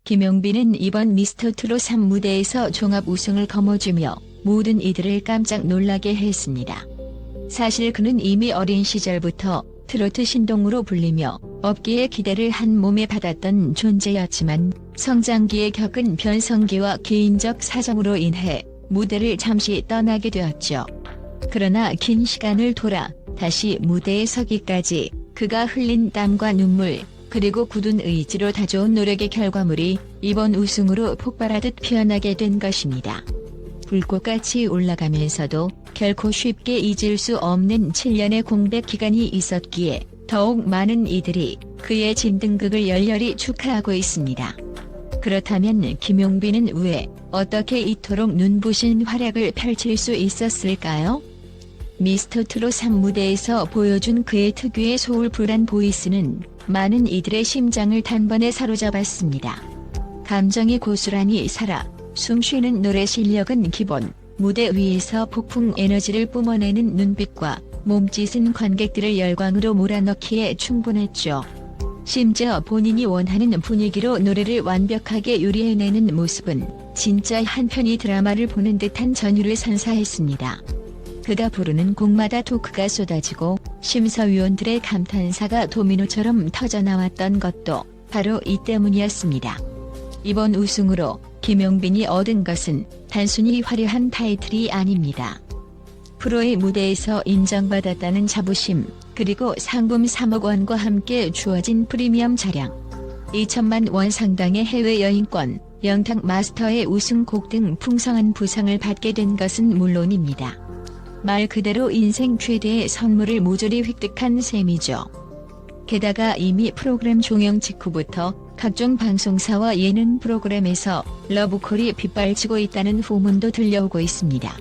김용빈은 이번 미스터트롯 3 무대에서 종합 우승을 거머쥐며 모든 이들을 깜짝 놀라게 했습니다. 사실 그는 이미 어린 시절부터 트로트 신동으로 불리며 업계의 기대를 한 몸에 받았던 존재였지만 성장기에 겪은 변성기와 개인적 사정으로 인해 무대를 잠시 떠나게 되었죠. 그러나 긴 시간을 돌아 다시 무대에 서기까지 그가 흘린 땀과 눈물, 그리고 굳은 의지로 다져온 노력의 결과물이 이번 우승으로 폭발하듯 피어나게 된 것입니다. 불꽃같이 올라가면서도 결코 쉽게 잊을 수 없는 7년의 공백 기간이 있었기에 더욱 많은 이들이 그의 진등극을 열렬히 축하하고 있습니다. 그렇다면 김용빈은 왜, 어떻게 이토록 눈부신 활약을 펼칠 수 있었을까요? 미스터트롯 3 무대에서 보여준 그의 특유의 소울풀한 보이스는 많은 이들의 심장을 단번에 사로잡았습니다. 감정이 고스란히 살아 숨쉬는 노래 실력은 기본, 무대 위에서 폭풍 에너지를 뿜어내는 눈빛과 몸짓은 관객들을 열광으로 몰아넣기에 충분했죠. 심지어 본인이 원하는 분위기로 노래를 완벽하게 요리해내는 모습은 진짜 한편의 드라마를 보는 듯한 전율을 선사했습니다. 그가 부르는 곡마다 토크가 쏟아지고 심사위원들의 감탄사가 도미노처럼 터져나왔던 것도 바로 이 때문이었습니다. 이번 우승으로 김용빈이 얻은 것은 단순히 화려한 타이틀이 아닙니다. 프로의 무대에서 인정받았다는 자부심, 그리고 상금 3억 원과 함께 주어진 프리미엄 차량, 2천만 원 상당의 해외여행권, 영탁 마스터의 우승곡 등 풍성한 부상을 받게 된 것은 물론입니다. 말 그대로 인생 최대의 선물을 모조리 획득한 셈이죠. 게다가 이미 프로그램 종영 직후부터 각종 방송사와 예능 프로그램에서 러브콜이 빗발치고 있다는 후문도 들려오고 있습니다.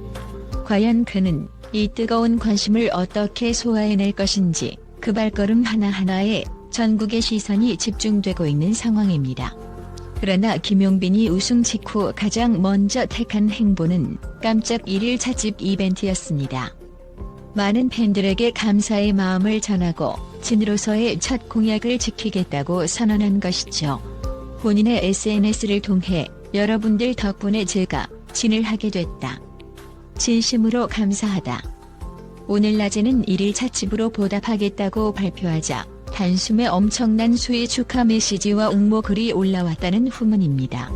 과연 그는 이 뜨거운 관심을 어떻게 소화해낼 것인지 그 발걸음 하나하나에 전국의 시선이 집중되고 있는 상황입니다. 그러나 김용빈이 우승 직후 가장 먼저 택한 행보는 깜짝 1일 찻집 이벤트였습니다. 많은 팬들에게 감사의 마음을 전하고 진으로서의 첫 공약을 지키겠다고 선언한 것이죠. 본인의 SNS를 통해 여러분들 덕분에 제가 진을 하게 됐다. 진심으로 감사하다. 오늘 낮에는 1일 찻집으로 보답하겠다고 발표하자 단숨에 엄청난 수의 축하 메시지와 웅모글이 올라왔다는 후문입니다.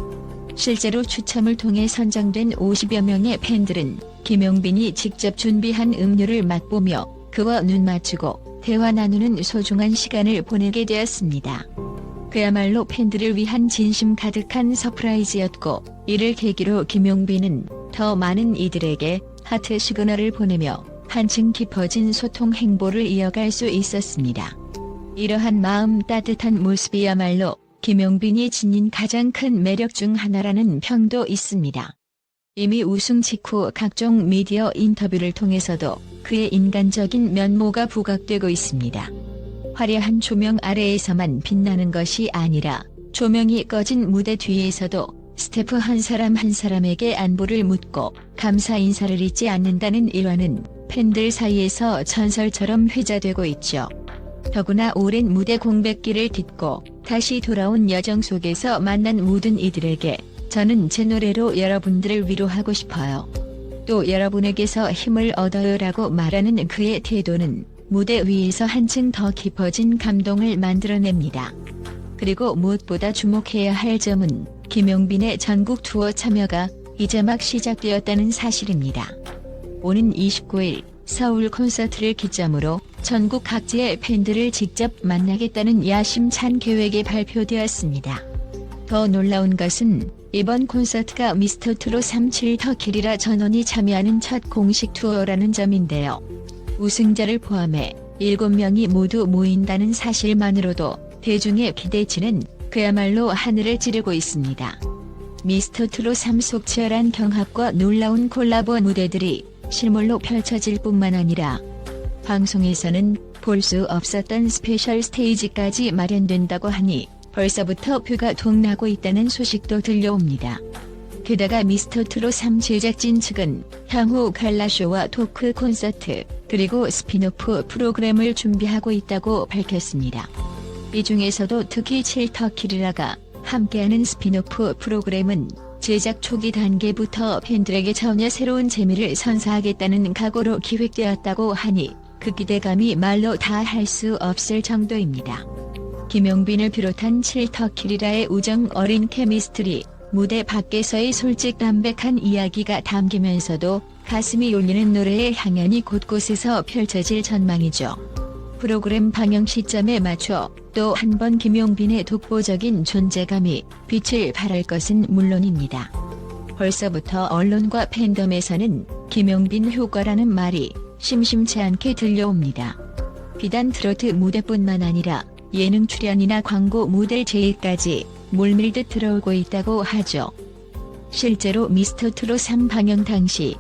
실제로 추첨을 통해 선정된 50여 명의 팬들은 김용빈이 직접 준비한 음료를 맛보며 그와 눈 맞추고 대화 나누는 소중한 시간을 보내게 되었습니다. 그야말로 팬들을 위한 진심 가득한 서프라이즈였고, 이를 계기로 김용빈은 더 많은 이들에게 하트 시그널을 보내며 한층 깊어진 소통 행보를 이어갈 수 있었습니다. 이러한 마음 따뜻한 모습이야말로 김용빈이 지닌 가장 큰 매력 중 하나라는 평도 있습니다. 이미 우승 직후 각종 미디어 인터뷰를 통해서도 그의 인간적인 면모가 부각되고 있습니다. 화려한 조명 아래에서만 빛나는 것이 아니라 조명이 꺼진 무대 뒤에서도 스태프 한 사람 한 사람에게 안부를 묻고 감사 인사를 잊지 않는다는 일화는 팬들 사이에서 전설처럼 회자되고 있죠. 더구나 오랜 무대 공백기를 딛고 다시 돌아온 여정 속에서 만난 모든 이들에게 저는 제 노래로 여러분들을 위로하고 싶어요. 또 여러분에게서 힘을 얻어요라고 말하는 그의 태도는 무대 위에서 한층 더 깊어진 감동을 만들어냅니다. 그리고 무엇보다 주목해야 할 점은 김용빈의 전국 투어 참여가 이제 막 시작되었다는 사실입니다. 오는 29일 서울 콘서트를 기점으로 전국 각지의 팬들을 직접 만나겠다는 야심찬 계획이 발표되었습니다. 더 놀라운 것은 이번 콘서트가 미스터트롯 37 터키리라 전원이 참여하는 첫 공식 투어라는 점인데요. 우승자를 포함해 7명이 모두 모인다는 사실만으로도 대중의 기대치는 그야말로 하늘을 찌르고 있습니다. 미스터트롯 3 속 치열한 경합과 놀라운 콜라보 무대들이 실물로 펼쳐질 뿐만 아니라 방송에서는 볼 수 없었던 스페셜 스테이지까지 마련된다고 하니 벌써부터 표가 동나고 있다는 소식도 들려옵니다. 게다가 미스터트롯 3 제작진 측은 향후 갈라쇼와 토크 콘서트 그리고 스피노프 프로그램을 준비하고 있다고 밝혔습니다. 이 중에서도 특히 칠터키리라가 함께하는 스피노프 프로그램은 제작 초기 단계부터 팬들에게 전혀 새로운 재미를 선사하겠다는 각오로 기획되었다고 하니 그 기대감이 말로 다 할 수 없을 정도입니다. 김용빈을 비롯한 칠터키리라의 우정 어린 케미스트리, 무대 밖에서의 솔직 담백한 이야기가 담기면서도 가슴이 울리는 노래의 향연이 곳곳에서 펼쳐질 전망이죠. 프로그램 방영 시점에 맞춰 또 한 번 김용빈의 독보적인 존재감이 빛을 발할 것은 물론입니다. 벌써부터 언론과 팬덤에서는 김용빈 효과라는 말이 심심치 않게 들려옵니다. 비단 트로트 무대뿐만 아니라 예능 출연이나 광고 모델 제의까지 물밀듯 들어오고 있다고 하죠. 실제로 미스터트롯 3 방영 당시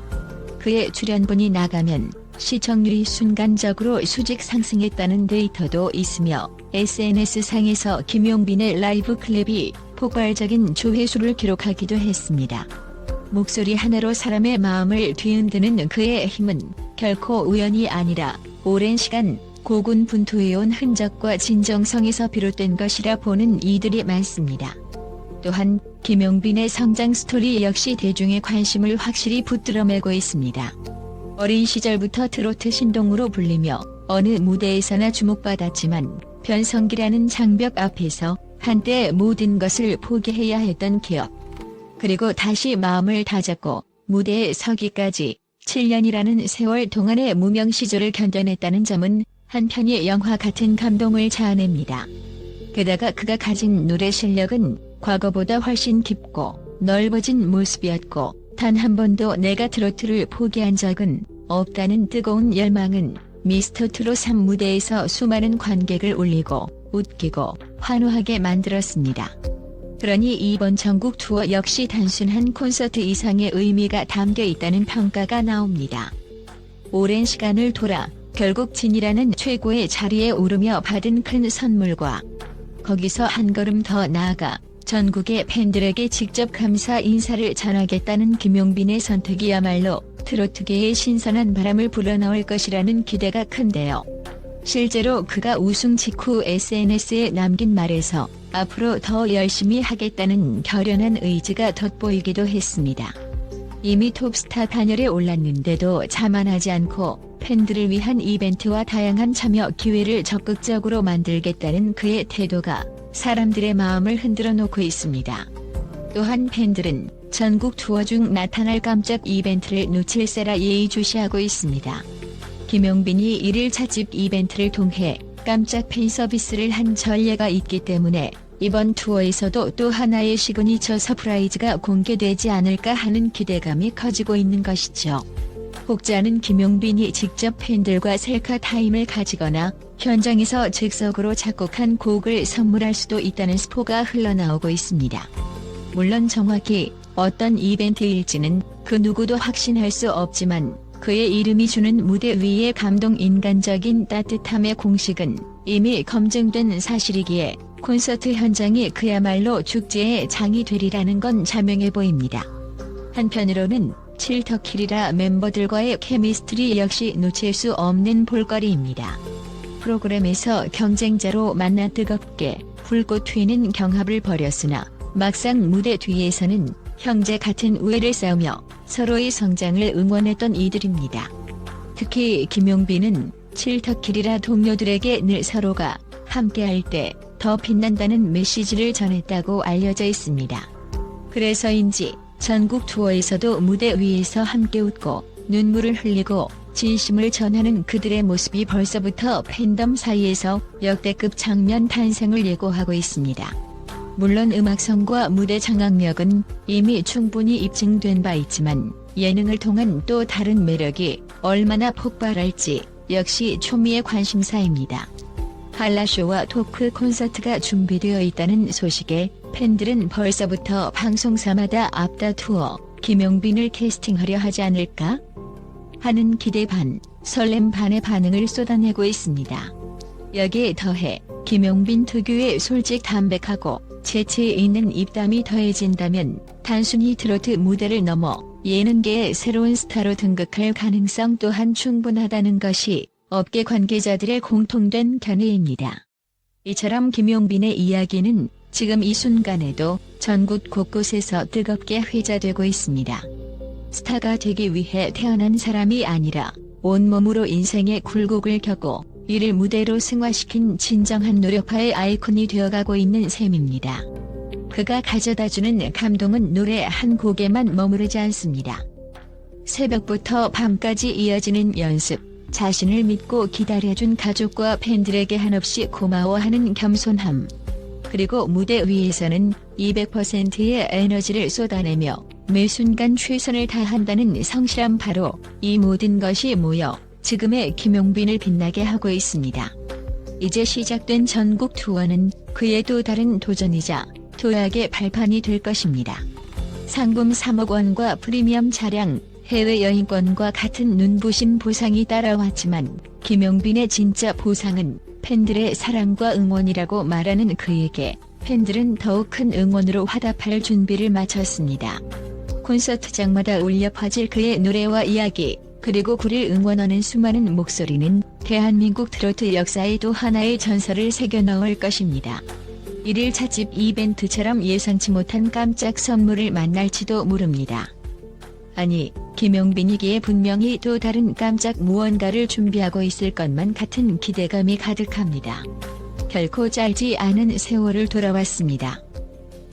그의 출연분이 나가면 시청률이 순간적으로 수직 상승했다는 데이터도 있으며 SNS상에서 김용빈의 라이브 클립이 폭발적인 조회수를 기록하기도 했습니다. 목소리 하나로 사람의 마음을 뒤흔드는 그의 힘은 결코 우연이 아니라 오랜 시간 고군분투해온 흔적과 진정성에서 비롯된 것이라 보는 이들이 많습니다. 또한 김용빈의 성장 스토리 역시 대중의 관심을 확실히 붙들어매고 있습니다. 어린 시절부터 트로트 신동으로 불리며 어느 무대에서나 주목받았지만 변성기라는 장벽 앞에서 한때 모든 것을 포기해야 했던 기억. 그리고 다시 마음을 다잡고 무대에 서기까지 7년이라는 세월 동안의 무명 시절을 견뎌냈다는 점은 한편의 영화 같은 감동을 자아냅니다. 게다가 그가 가진 노래 실력은 과거보다 훨씬 깊고 넓어진 모습이었고 단 한 번도 내가 트로트를 포기한 적은 없다는 뜨거운 열망은 미스터트롯 3 무대에서 수많은 관객을 울리고 웃기고 환호하게 만들었습니다. 그러니 이번 전국 투어 역시 단순한 콘서트 이상의 의미가 담겨 있다는 평가가 나옵니다. 오랜 시간을 돌아 결국 진이라는 최고의 자리에 오르며 받은 큰 선물과 거기서 한 걸음 더 나아가 전국의 팬들에게 직접 감사 인사를 전하겠다는 김용빈의 선택이야말로 트로트계에 신선한 바람을 불어넣을 것이라는 기대가 큰데요. 실제로 그가 우승 직후 SNS에 남긴 말에서 앞으로 더 열심히 하겠다는 결연한 의지가 돋보이기도 했습니다. 이미 톱스타 반열에 올랐는데도 자만하지 않고 팬들을 위한 이벤트와 다양한 참여 기회를 적극적으로 만들겠다는 그의 태도가 사람들의 마음을 흔들어 놓고 있습니다. 또한 팬들은 전국 투어 중 나타날 깜짝 이벤트를 놓칠세라 예의주시하고 있습니다. 김용빈이 1일 찻집 이벤트를 통해 깜짝 팬 서비스를 한 전례가 있기 때문에 이번 투어에서도 또 하나의 시그니처 서프라이즈가 공개되지 않을까 하는 기대감이 커지고 있는 것이죠. 혹지 않은 김용빈이 직접 팬들과 셀카 타임을 가지거나 현장에서 즉석으로 작곡한 곡을 선물할 수도 있다는 스포가 흘러나오고 있습니다. 물론 정확히 어떤 이벤트일지는 그 누구도 확신할 수 없지만 그의 이름이 주는 무대 위의 감동, 인간적인 따뜻함의 공식은 이미 검증된 사실이기에 콘서트 현장이 그야말로 축제의 장이 되리라는 건 자명해 보입니다. 한편으로는 칠터키리라 멤버들과의 케미스트리 역시 놓칠 수 없는 볼거리입니다. 프로그램에서 경쟁자로 만나 뜨겁게 불꽃 튀는 경합을 벌였으나 막상 무대 뒤에서는 형제 같은 우애를 쌓으며 서로의 성장을 응원했던 이들입니다. 특히 김용빈은 칠터키리라 동료들에게 늘 서로가 함께할 때 더 빛난다는 메시지를 전했다고 알려져 있습니다. 그래서인지 전국 투어에서도 무대 위에서 함께 웃고 눈물을 흘리고 진심을 전하는 그들의 모습이 벌써부터 팬덤 사이에서 역대급 장면 탄생을 예고하고 있습니다. 물론 음악성과 무대 장악력은 이미 충분히 입증된 바 있지만 예능을 통한 또 다른 매력이 얼마나 폭발할지 역시 초미의 관심사입니다. 갈라쇼와 토크 콘서트가 준비되어 있다는 소식에 팬들은 벌써부터 방송사마다 앞다 투어 김용빈을 캐스팅하려 하지 않을까 하는 기대 반, 설렘 반의 반응을 쏟아내고 있습니다. 여기에 더해 김용빈 특유의 솔직 담백하고 재치 있는 입담이 더해진다면 단순히 트로트 무대를 넘어 예능계의 새로운 스타로 등극할 가능성 또한 충분하다는 것이 업계 관계자들의 공통된 견해입니다. 이처럼 김용빈의 이야기는 지금 이 순간에도 전국 곳곳에서 뜨겁게 회자되고 있습니다. 스타가 되기 위해 태어난 사람이 아니라 온몸으로 인생의 굴곡을 겪고 이를 무대로 승화시킨 진정한 노력파의 아이콘이 되어가고 있는 셈입니다. 그가 가져다주는 감동은 노래 한 곡에만 머무르지 않습니다. 새벽부터 밤까지 이어지는 연습, 자신을 믿고 기다려준 가족과 팬들에게 한없이 고마워하는 겸손함, 그리고 무대 위에서는 200%의 에너지를 쏟아내며 매 순간 최선을 다한다는 성실함, 바로 이 모든 것이 모여 지금의 김용빈을 빛나게 하고 있습니다. 이제 시작된 전국 투어는 그의 또 다른 도전이자 도약의 발판이 될 것입니다. 상금 3억 원과 프리미엄 차량, 해외여행권과 같은 눈부신 보상이 따라왔지만 김용빈의 진짜 보상은 팬들의 사랑과 응원이라고 말하는 그에게 팬들은 더욱 큰 응원으로 화답할 준비를 마쳤습니다. 콘서트장마다 울려 퍼질 그의 노래와 이야기, 그리고 그를 응원하는 수많은 목소리는 대한민국 트로트 역사에 또 하나의 전설을 새겨 넣을 것입니다. 1일 찻집 이벤트처럼 예상치 못한 깜짝 선물을 만날지도 모릅니다. 아니, 김용빈이기에 분명히 또 다른 깜짝 무언가를 준비하고 있을 것만 같은 기대감이 가득합니다. 결코 짧지 않은 세월을 돌아왔습니다.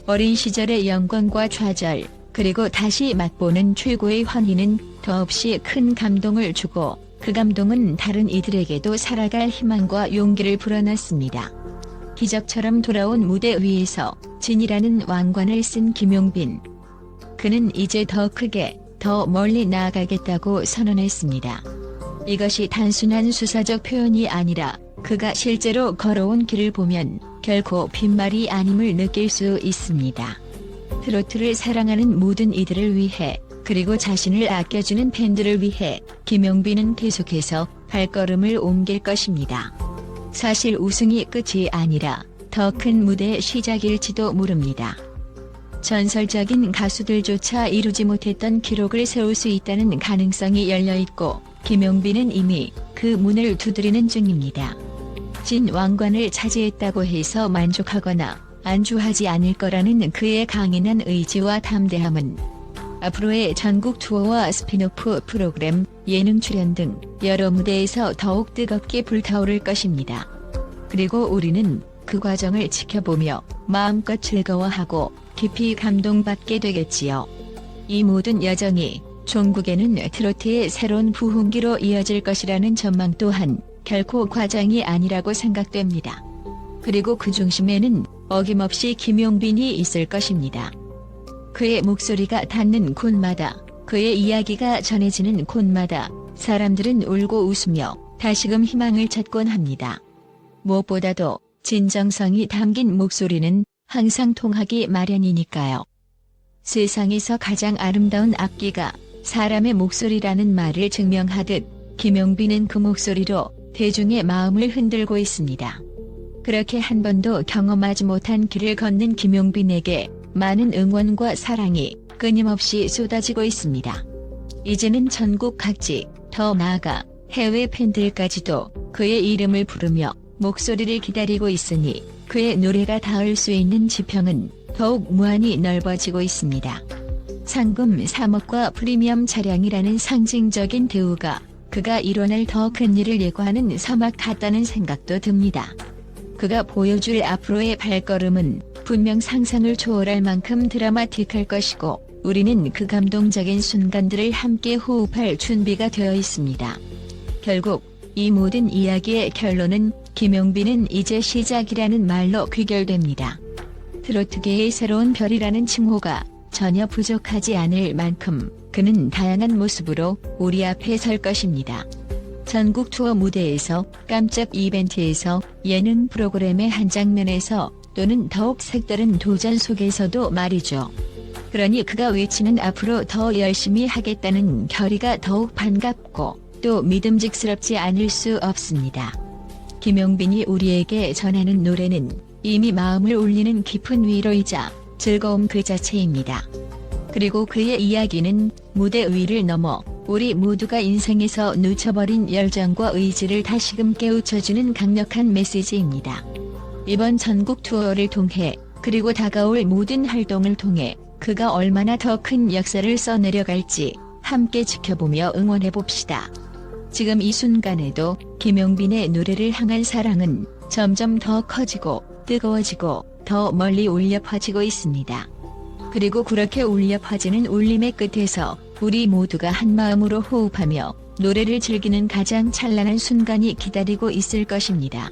어린 시절의 영광과 좌절, 그리고 다시 맛보는 최고의 환희는 더없이 큰 감동을 주고, 그 감동은 다른 이들에게도 살아갈 희망과 용기를 불어넣습니다. 기적처럼 돌아온 무대 위에서 진이라는 왕관을 쓴 김용빈. 그는 이제 더 크게, 더 멀리 나아가겠다고 선언했습니다. 이것이 단순한 수사적 표현이 아니라 그가 실제로 걸어온 길을 보면 결코 빈말이 아님을 느낄 수 있습니다. 트로트를 사랑하는 모든 이들을 위해, 그리고 자신을 아껴주는 팬들을 위해 김용빈은 계속해서 발걸음을 옮길 것입니다. 사실 우승이 끝이 아니라 더 큰 무대의 시작일지도 모릅니다. 전설적인 가수들조차 이루지 못했던 기록을 세울 수 있다는 가능성이 열려있고, 김용빈은 이미 그 문을 두드리는 중입니다. 진 왕관을 차지했다고 해서 만족하거나 안주하지 않을 거라는 그의 강인한 의지와 담대함은 앞으로의 전국 투어와 스핀오프 프로그램, 예능 출연 등 여러 무대에서 더욱 뜨겁게 불타오를 것입니다. 그리고 우리는 그 과정을 지켜보며 마음껏 즐거워하고 깊이 감동받게 되겠지요. 이 모든 여정이 종국에는 트로트의 새로운 부흥기로 이어질 것이라는 전망 또한 결코 과장이 아니라고 생각됩니다. 그리고 그 중심에는 어김없이 김용빈이 있을 것입니다. 그의 목소리가 닿는 곳마다, 그의 이야기가 전해지는 곳마다 사람들은 울고 웃으며 다시금 희망을 찾곤 합니다. 무엇보다도 진정성이 담긴 목소리는 항상 통하기 마련이니까요. 세상에서 가장 아름다운 악기가 사람의 목소리라는 말을 증명하듯 김용빈은 그 목소리로 대중의 마음을 흔들고 있습니다. 그렇게 한 번도 경험하지 못한 길을 걷는 김용빈에게 많은 응원과 사랑이 끊임없이 쏟아지고 있습니다. 이제는 전국 각지, 더 나아가 해외 팬들까지도 그의 이름을 부르며 목소리를 기다리고 있으니 그의 노래가 닿을 수 있는 지평은 더욱 무한히 넓어지고 있습니다. 상금 3억과 프리미엄 차량이라는 상징적인 대우가 그가 이뤄낼 더 큰 일을 예고하는 서막 같다는 생각도 듭니다. 그가 보여줄 앞으로의 발걸음은 분명 상상을 초월할 만큼 드라마틱할 것이고, 우리는 그 감동적인 순간들을 함께 호흡할 준비가 되어 있습니다. 결국 이 모든 이야기의 결론은 김용빈은 이제 시작이라는 말로 귀결됩니다. 트로트계의 새로운 별이라는 칭호가 전혀 부족하지 않을 만큼 그는 다양한 모습으로 우리 앞에 설 것입니다. 전국 투어 무대에서, 깜짝 이벤트에서, 예능 프로그램의 한 장면에서, 또는 더욱 색다른 도전 속에서도 말이죠. 그러니 그가 외치는 앞으로 더 열심히 하겠다는 결의가 더욱 반갑고 또 믿음직스럽지 않을 수 없습니다. 김용빈이 우리에게 전하는 노래는 이미 마음을 울리는 깊은 위로이자 즐거움 그 자체입니다. 그리고 그의 이야기는 무대 위를 넘어 우리 모두가 인생에서 놓쳐버린 열정과 의지를 다시금 깨우쳐주는 강력한 메시지입니다. 이번 전국 투어를 통해 그리고 다가올 모든 활동을 통해 그가 얼마나 더 큰 역사를 써내려갈지 함께 지켜보며 응원해봅시다. 지금 이 순간에도 김용빈의 노래를 향한 사랑은 점점 더 커지고 뜨거워지고 더 멀리 울려 퍼지고 있습니다. 그리고 그렇게 울려 퍼지는 울림의 끝에서 우리 모두가 한마음으로 호흡하며 노래를 즐기는 가장 찬란한 순간이 기다리고 있을 것입니다.